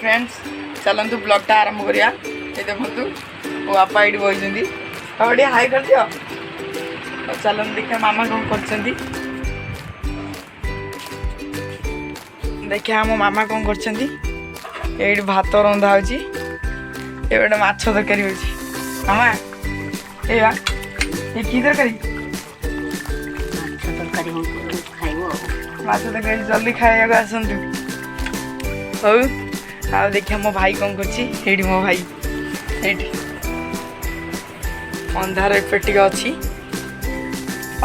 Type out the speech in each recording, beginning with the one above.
Friends चलतु ब्लॉगटा आरंभ करिया। ये देखु मो बापा ये बही बाबा हाई कर दियो। चलते देखिए मामा कौन कर देखिए मो मामा कौन कर भात रंधा हो गोटे माछ तरकारी हो मामा ये की तरकारी माछ तरकारी जल्दी खाइबा आसतु हौ। आ देखिए मो भाई कौन कर मो भाई ये अंधार एपटे अच्छी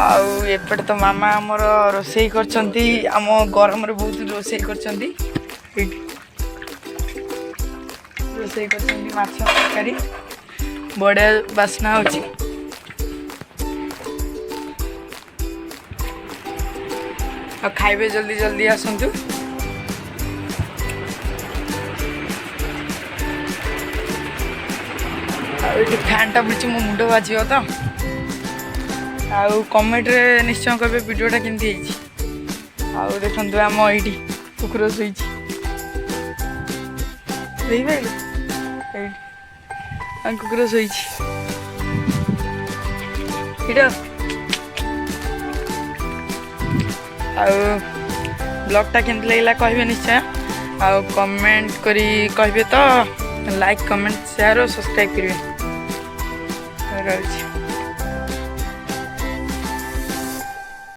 आउट तो मामा आमर रोसई कर गरम बहुत रोसई कर रोसई कर माछ तरकारी बढ़िया बास्ना होची। खाइबे जल्दी जल्दी आसतु। फैन टा बुझी मो मुंड बाज तो कमेंट रे निश्चय कहे वीडियोटा केमती देखु आम ये कुकुर शोई कुकुर शोई ब्लॉगटा केमती लगला कहे निश्चय कमेंट करी कहे तो लाइक कमेंट शेयर और सब्सक्राइब करेंगे।